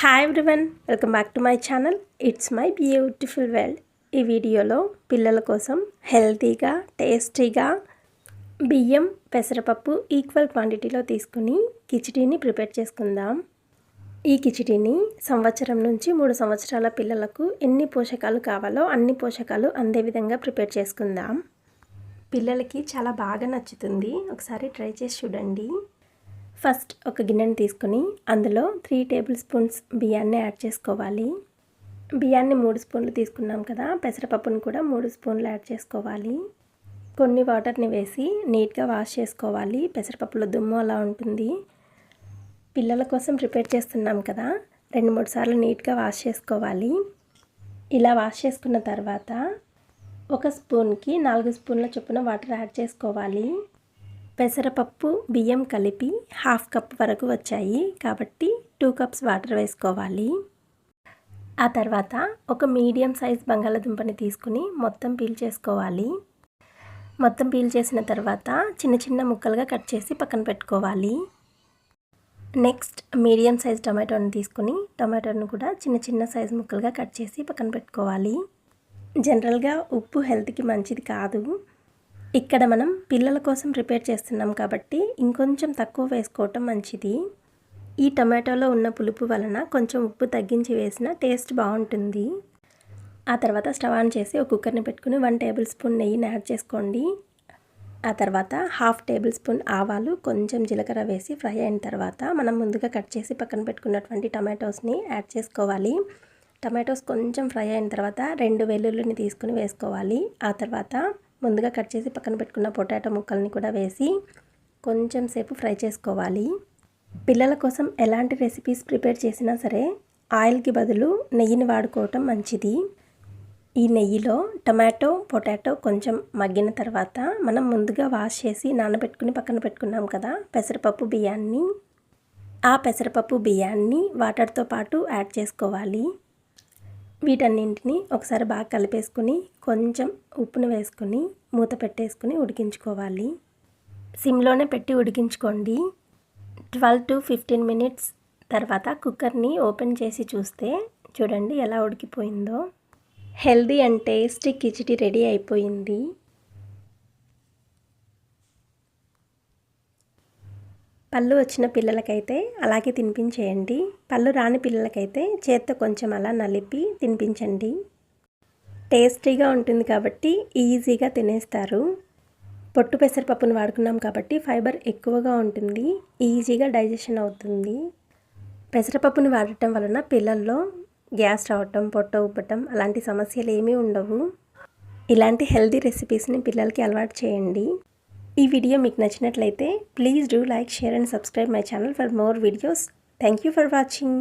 Hi everyone, welcome back to my channel. It's my beautiful world. ఈ వీడియోలో పిల్లల కోసం హెల్తీగా టేస్టీగా బియ్యం పెసరపప్పు ఈక్వల్ క్వాంటిటీలో తీసుకుని కిచిడీని ప్రిపేర్ చేసుకుందాం. ఈ కిచిడీని సంవత్సరం నుంచి 3 సంవత్సరాల పిల్లలకు ఎన్ని పోషకాలు కావాలో అన్ని పోషకాలు అందే విధంగా ప్రిపేర్ చేసుకుందాం. పిల్లలకి చాలా బాగా నచ్చుతుంది. ఒకసారి ట్రై చేసి చూడండి. ఫస్ట్ ఒక గిన్నెని తీసుకొని అందులో 3 టేబుల్ స్పూన్స్ బియ్యాన్ని యాడ్ చేసుకోవాలి. బియ్యాన్ని 3 స్పూన్లు తీసుకున్నాం కదా, పెసరపప్పును కూడా 3 స్పూన్లు యాడ్ చేసుకోవాలి. కొన్ని వాటర్ని వేసి నీట్గా వాష్ చేసుకోవాలి. పెసరపప్పులో దుమ్ము అలా ఉంటుంది. పిల్లల కోసం ప్రిపేర్ చేస్తున్నాం కదా, 2-3 సార్లు నీట్గా వాష్ చేసుకోవాలి. ఇలా వాష్ చేసుకున్న తర్వాత ఒక స్పూన్కి 4 స్పూన్ల చొప్పున వాటర్ యాడ్ చేసుకోవాలి. పెసరపప్పు బియ్యం కలిపి 1/2 కప్ వరకు వచ్చాయి కాబట్టి 2 కప్స్ వాటర్ వేసుకోవాలి. ఆ తర్వాత ఒక మీడియం సైజ్ బంగాళదుంపని తీసుకుని మొత్తం పీల్ చేసుకోవాలి. మొత్తం పీల్ చేసిన తర్వాత చిన్న చిన్న ముక్కలుగా కట్ చేసి పక్కన పెట్టుకోవాలి. నెక్స్ట్ మీడియం సైజ్ టమాటోని తీసుకుని టమాటోని కూడా చిన్న చిన్న సైజ్ ముక్కలుగా కట్ చేసి పక్కన పెట్టుకోవాలి. జనరల్గా ఉప్పు హెల్త్కి మంచిది కాదు. ఇక్కడ మనం పిల్లల కోసం ప్రిపేర్ చేస్తున్నాం కాబట్టి ఇంకొంచెం తక్కువ వేసుకోవటం మంచిది. ఈ టమాటోలో ఉన్న పులుపు వలన కొంచెం ఉప్పు తగ్గించి వేసిన టేస్ట్ బాగుంటుంది. ఆ తర్వాత స్టవ్ ఆన్ చేసి ఒక కుక్కర్ని పెట్టుకుని 1 టేబుల్ స్పూన్ నెయ్యిని యాడ్ చేసుకోండి. ఆ తర్వాత 1/2 టేబుల్ స్పూన్ ఆవాలు, కొంచెం జీలకర్ర వేసి ఫ్రై అయిన తర్వాత మనం ముందుగా కట్ చేసి పక్కన పెట్టుకున్నటువంటి టమాటోస్ని యాడ్ చేసుకోవాలి. టమాటోస్ కొంచెం ఫ్రై అయిన తర్వాత 2 వెల్లుల్లిని తీసుకుని వేసుకోవాలి. ఆ తర్వాత ముందుగా కట్ చేసి పక్కన పెట్టుకున్న పొటాటో ముక్కల్ని కూడా వేసి కొంచెం సేపు ఫ్రై చేసుకోవాలి. పిల్లల కోసం ఎలాంటి రెసిపీస్ ప్రిపేర్ చేసినా సరే ఆయిల్కి బదులు నెయ్యిని వాడుకోవటం మంచిది. ఈ నెయ్యిలో టమాటో పొటాటో కొంచెం మగ్గిన తర్వాత మనం ముందుగా వాష్ చేసి నానబెట్టుకుని పక్కన పెట్టుకున్నాం కదా పెసరపప్పు బియ్యాన్ని, ఆ పెసరపప్పు బియ్యాన్ని వాటర్తో పాటు యాడ్ చేసుకోవాలి. వీటన్నింటినీ ఒకసారి బాగా కలిపేసుకుని కొంచెం ఉప్పును వేసుకుని మూత పెట్టేసుకుని ఉడికించుకోవాలి. సిమ్లోనే పెట్టి ఉడికించుకోండి. 12 to 15 మినిట్స్ తర్వాత కుక్కర్ని ఓపెన్ చేసి చూస్తే చూడండి ఎలా ఉడికిపోయిందో. Healthy and tasty khichdi ready అయిపోయింది. పళ్ళు వచ్చిన పిల్లలకైతే అలాగే తినిపించేయండి. పళ్ళు రాని పిల్లలకైతే చేత్తో కొంచెం అలా నలిపి తినిపించండి. టేస్టీగా ఉంటుంది కాబట్టి ఈజీగా తినేస్తారు. పొట్టు పెసరపప్పును వాడుకున్నాం కాబట్టి ఫైబర్ ఎక్కువగా ఉంటుంది, ఈజీగా డైజెషన్ అవుతుంది. పెసరపప్పుని వాడటం వలన పిల్లల్లో గ్యాస్ రావటం, పొట్ట ఉబ్బటం అలాంటి సమస్యలు ఏమీ ఉండవు. ఇలాంటి హెల్తీ రెసిపీస్ని పిల్లలకి అలవాటు చేయండి. ఈ వీడియో మీకు నచ్చినట్లయితే please do like, share and subscribe my channel for more videos. Thank you for watching.